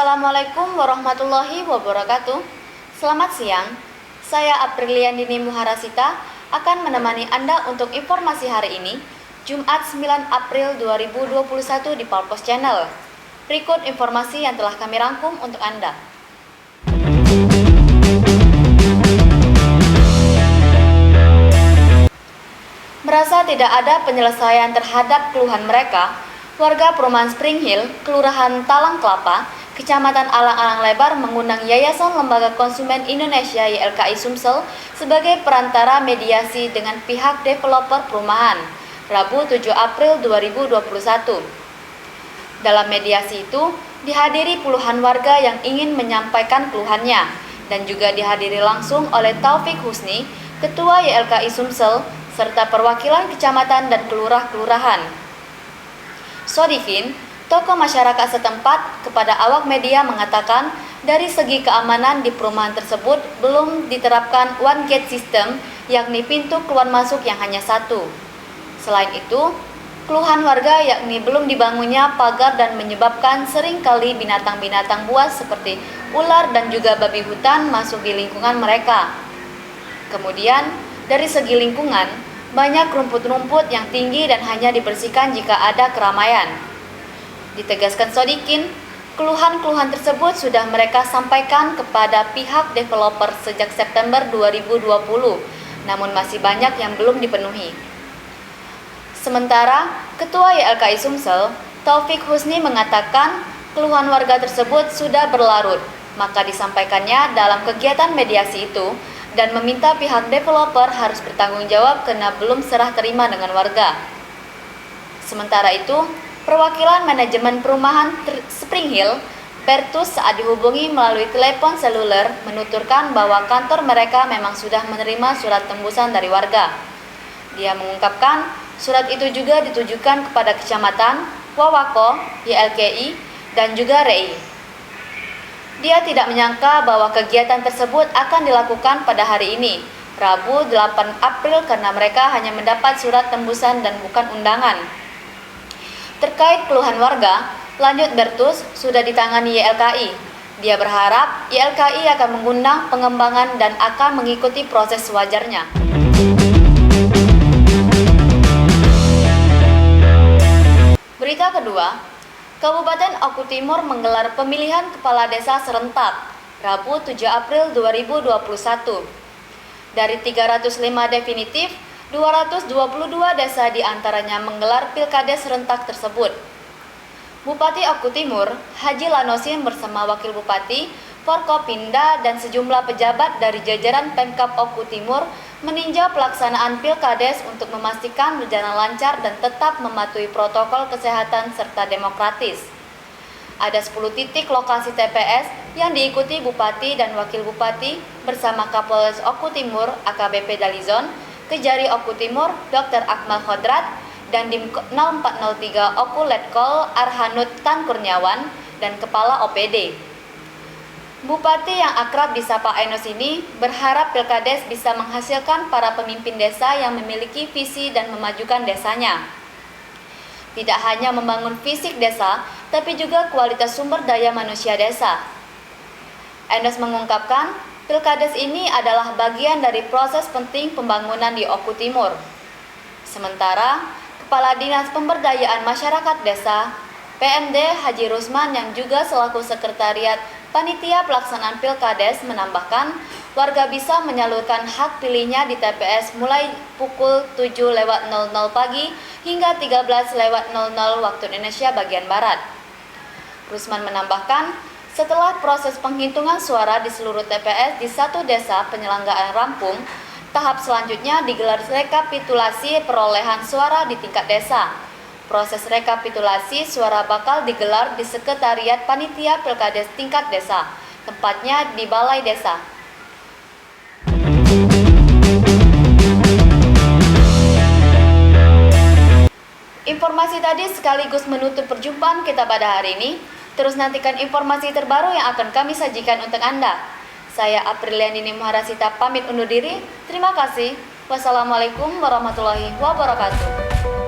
Assalamualaikum warahmatullahi wabarakatuh. Selamat siang, saya Apriliandini Muharasita akan menemani Anda untuk informasi hari ini, Jumat 9 April 2021 di Palpos Channel. Berikut informasi yang telah kami rangkum untuk Anda. Merasa tidak ada penyelesaian terhadap keluhan mereka, warga perumahan Spring Hill, Kelurahan Talang Kelapa, Kecamatan Alang-Alang Lebar mengundang Yayasan Lembaga Konsumen Indonesia YLKI Sumsel sebagai perantara mediasi dengan pihak developer perumahan, Rabu 7 April 2021. Dalam mediasi itu, dihadiri puluhan warga yang ingin menyampaikan keluhannya dan juga dihadiri langsung oleh Taufik Husni, Ketua YLKI Sumsel, serta perwakilan kecamatan dan kelurahan. Sodikin, tokoh masyarakat setempat, kepada awak media mengatakan dari segi keamanan di perumahan tersebut belum diterapkan one gate system, yakni pintu keluar masuk yang hanya satu. Selain itu, keluhan warga yakni belum dibangunnya pagar dan menyebabkan seringkali binatang-binatang buas seperti ular dan juga babi hutan masuk di lingkungan mereka. Kemudian, dari segi lingkungan, banyak rumput-rumput yang tinggi dan hanya dibersihkan jika ada keramaian. Ditegaskan Sodikin, keluhan-keluhan tersebut sudah mereka sampaikan kepada pihak developer sejak September 2020, namun masih banyak yang belum dipenuhi. Sementara, Ketua YLKI Sumsel, Taufik Husni mengatakan keluhan warga tersebut sudah berlarut, maka disampaikannya dalam kegiatan mediasi itu, dan meminta pihak developer harus bertanggung jawab karena belum serah terima dengan warga. Sementara itu, perwakilan manajemen perumahan Spring Hill, Bertus, saat dihubungi melalui telepon seluler menuturkan bahwa kantor mereka memang sudah menerima surat tembusan dari warga. Dia mengungkapkan surat itu juga ditujukan kepada kecamatan, Wawako, YLKI, dan juga REI. Dia tidak menyangka bahwa kegiatan tersebut akan dilakukan pada hari ini, Rabu 8 April, karena mereka hanya mendapat surat tembusan dan bukan undangan. Terkait keluhan warga, lanjut Bertus, sudah ditangani YLKI. Dia berharap YLKI akan mengundang pengembangan dan akan mengikuti proses sewajarnya. Berita kedua, Kabupaten Oku Timur menggelar pemilihan kepala desa serentak, Rabu 7 April 2021. Dari 305 definitif, 222 desa diantaranya menggelar pilkades serentak tersebut. Bupati Oku Timur, Haji Lanosin bersama Wakil Bupati, Forkopimda, dan sejumlah pejabat dari jajaran Pemkab Oku Timur meninjau pelaksanaan pilkades untuk memastikan berjalan lancar dan tetap mematuhi protokol kesehatan serta demokratis. Ada 10 titik lokasi TPS yang diikuti Bupati dan Wakil Bupati bersama Kapolres Oku Timur AKBP Dalizon, Kejari Oku Timur Dr. Akmal Khodrat, dan Dim 0403 Oku Letkol Arhanud Tan Kurniawan, dan Kepala OPD. Bupati yang akrab disapa Enos ini berharap pilkades bisa menghasilkan para pemimpin desa yang memiliki visi dan memajukan desanya. Tidak hanya membangun fisik desa, tapi juga kualitas sumber daya manusia desa. Enos mengungkapkan, pilkades ini adalah bagian dari proses penting pembangunan di Oku Timur. Sementara, Kepala Dinas Pemberdayaan Masyarakat Desa, PMD Haji Rusman, yang juga selaku sekretariat Panitia Pelaksanaan Pilkades, menambahkan warga bisa menyalurkan hak pilihnya di TPS mulai pukul 7.00 pagi hingga 13.00 waktu Indonesia bagian Barat. Rusman menambahkan, setelah proses penghitungan suara di seluruh TPS di satu desa penyelenggaraan rampung, tahap selanjutnya digelar rekapitulasi perolehan suara di tingkat desa. Proses rekapitulasi suara bakal digelar di Sekretariat Panitia Pilkades tingkat desa, tempatnya di Balai Desa. Informasi tadi sekaligus menutup perjumpaan kita pada hari ini. Terus nantikan informasi terbaru yang akan kami sajikan untuk Anda. Saya Apriliandini Muharasita pamit undur diri. Terima kasih. Wassalamualaikum warahmatullahi wabarakatuh.